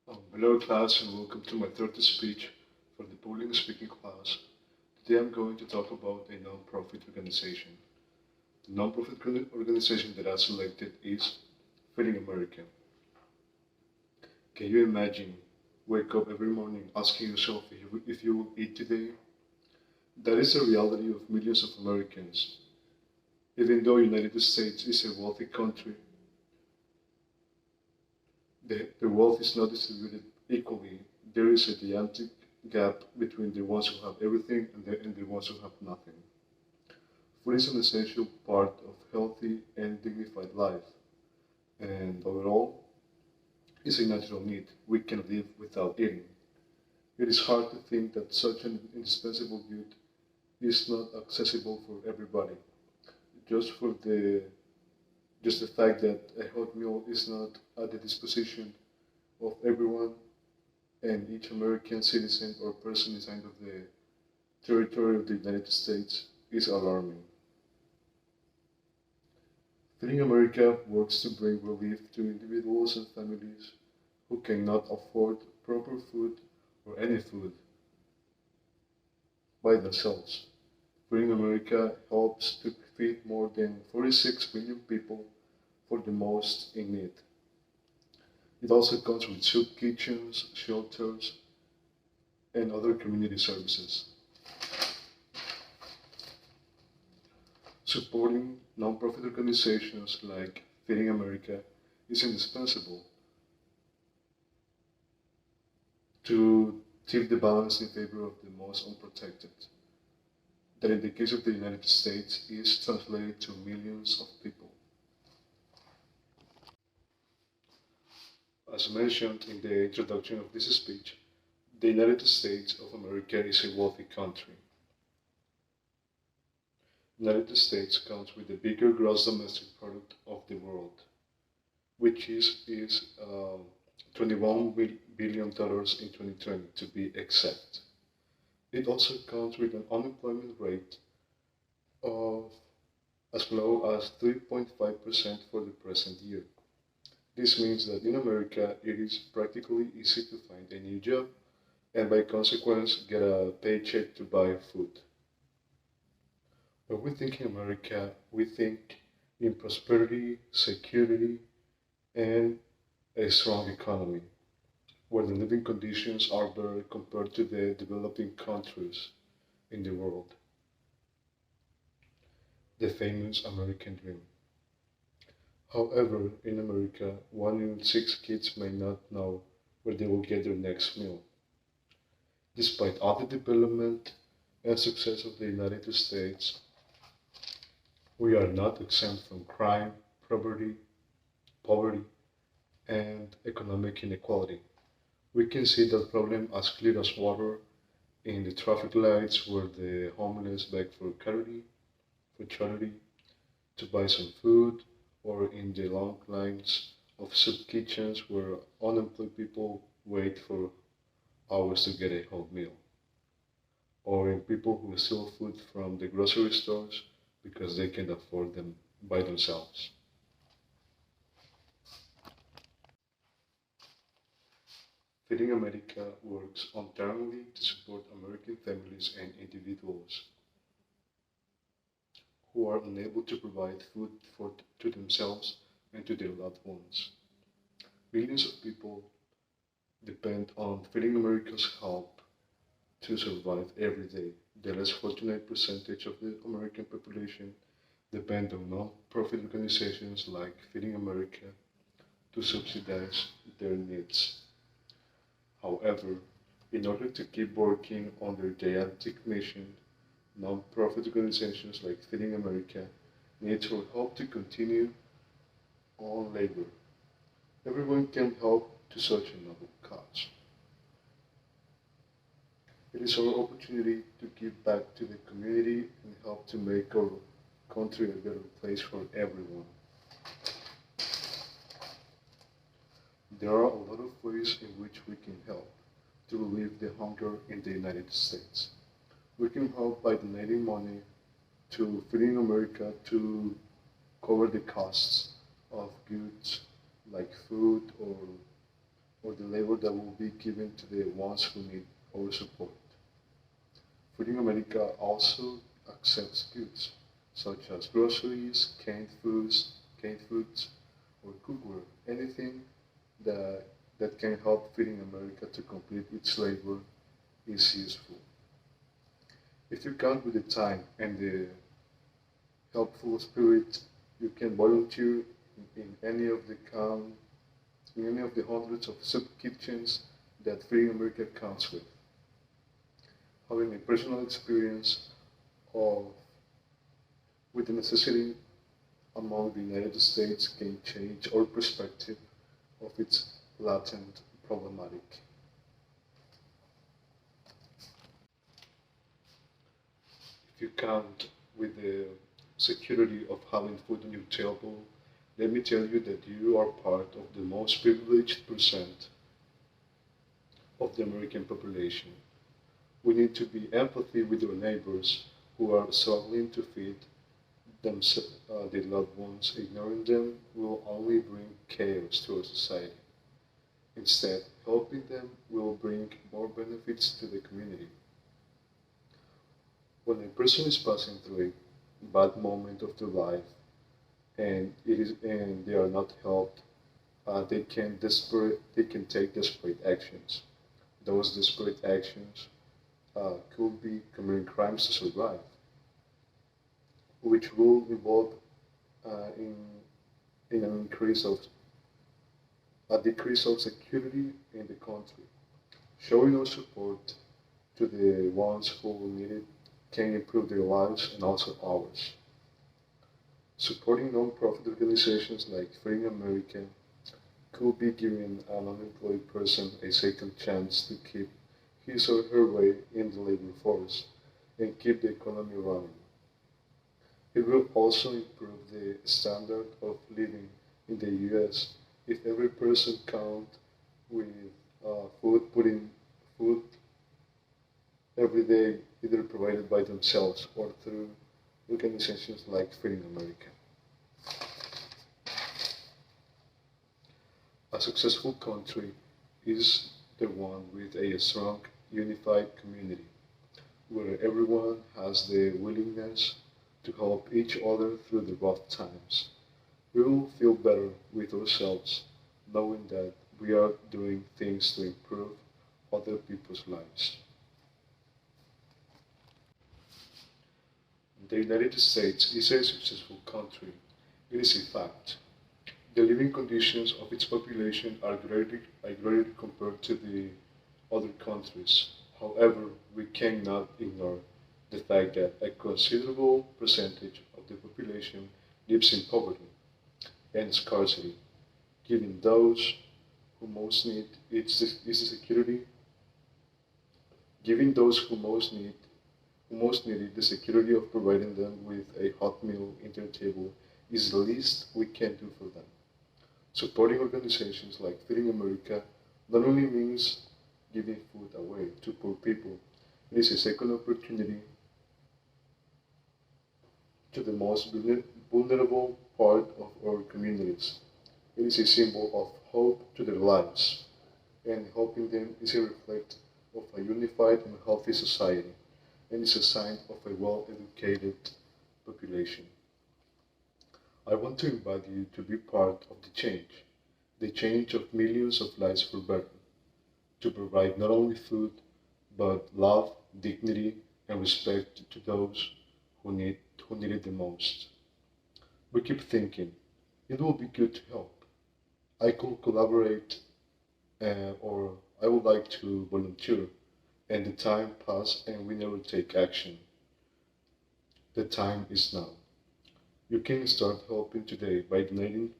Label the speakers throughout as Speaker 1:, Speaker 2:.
Speaker 1: Hello class and welcome to my third speech for the public speaking class. Today I'm going to talk about a non-profit organization. The non-profit organization that I selected is Feeding America. Can you imagine wake up every morning asking yourself if you will eat today? That is the reality of millions of Americans. Even though United States is a wealthy country, the wealth is not distributed equally. There is a gigantic gap between the ones who have everything and the ones who have nothing. Food is an essential part of healthy and dignified life, and overall, is a natural need. We can live without eating. It is hard to think that such an indispensable good is not accessible for everybody. Just for the just the fact that a hot meal is not at the disposition of everyone and each American citizen or person inside of the territory of the United States is alarming. Feeding America works to bring relief to individuals and families who cannot afford proper food or any food by themselves. Feeding America helps to feed more than 46 million people for the most in need. It also comes with soup kitchens, shelters, and other community services. Supporting nonprofit organizations like Feeding America is indispensable to tip the balance in favor of the most unprotected, that in the case of the United States is translated to millions of people. As mentioned in the introduction of this speech, the United States of America is a wealthy country. The United States comes with the bigger gross domestic product of the world, which is $21 billion in 2020 to be exact. It also comes with an unemployment rate of as low as 3.5% for the present year. This means that in America it is practically easy to find a new job and by consequence get a paycheck to buy food. When we think in America, we think in prosperity, security, and a strong economy, where the living conditions are better compared to the developing countries in the world. The famous American dream. However, in America, 1 in 6 kids may not know where they will get their next meal. Despite all the development and success of the United States, we are not exempt from crime, poverty, and economic inequality. We can see that problem as clear as water in the traffic lights where the homeless beg for charity, to buy some food, or in the long lines of soup kitchens where unemployed people wait for hours to get a hot meal, or in people who steal food from the grocery stores because they can't afford them by themselves. Feeding America works entirely to support American families and individuals who are unable to provide food to themselves and to their loved ones. Millions of people depend on Feeding America's help to survive every day. The less fortunate percentage of the American population depend on non-profit organizations like Feeding America to subsidize their needs. However, in order to keep working on their gigantic mission, non-profit organizations like Feeding America need your help to continue on labor. Everyone can help to such a noble cause. It is our opportunity to give back to the community and help to make our country a better place for everyone. There are a lot of ways in which we can help to relieve the hunger in the United States. We can help by donating money to Feeding America to cover the costs of goods like food or or the labor that will be given to the ones who need our support. Feeding America also accepts goods such as groceries, canned foods, or cookware, anything that can help Feeding America to complete its labor is useful. If you count with the time and the helpful spirit, you can volunteer in any of the hundreds of soup kitchens that Feeding America comes with. Having a personal experience of with the necessity among the United States can change our perspective of its latent problematic. If you count with the security of having food on your table, let me tell you that you are part of the most privileged percent of the American population. We need to be empathy with our neighbors who are struggling to feed their loved ones. Ignoring them will only bring chaos to our society. Instead, helping them will bring more benefits to the community. When a person is passing through a bad moment of their life and they are not helped, they can take desperate actions. Those desperate actions could be committing crimes to survive, which will involve uh, in in an increase of a decrease of security in the country. Showing our support to the ones who need it can improve their lives and also ours. Supporting non-profit organizations like Freeing America could be giving an unemployed person a second chance to keep his or her way in the labor force and keep the economy running. It will also improve the standard of living in the US if every person count with putting food every day, either provided by themselves or through organizations like Feeding America. A successful country is the one with a strong, unified community, where everyone has the willingness to help each other through the rough times. We will feel better with ourselves knowing that we are doing things to improve other people's lives. The United States is a successful country. It is a fact. The living conditions of its population are greater compared to the other countries. However, we cannot ignore the fact that a considerable percentage of the population lives in poverty and scarcity, giving those who most need is the security, giving those who most need it the security of providing them with a hot meal in their table is the least we can do for them. Supporting organizations like Feeding America not only means giving food away to poor people, it is a second opportunity to the most vulnerable part of our communities. It is a symbol of hope to their lives, and helping them is a reflect of a unified and healthy society, and is a sign of a well-educated population. I want to invite you to be part of the change of millions of lives for better, to provide not only food, but love, dignity, and respect to those who need it the most. We keep thinking, it will be good to help. I could collaborate, or I would like to volunteer, and the time passes and we never take action. The time is now. You can start helping today by donating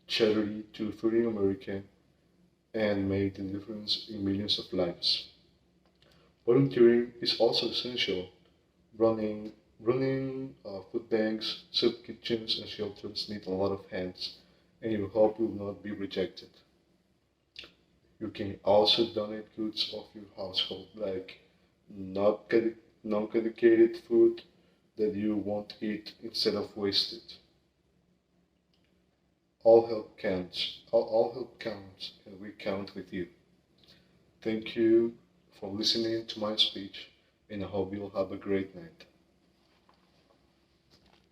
Speaker 1: charity to Feeding America and make the difference in millions of lives. Volunteering is also essential. Running food banks, soup kitchens, and shelters need a lot of hands, and your help will not be rejected. You can also donate goods of your household, like not non-dedicated food that you won't eat instead of waste it. All help counts. All help counts, and we count with you. Thank you for listening to my speech, and I hope you'll have a great night.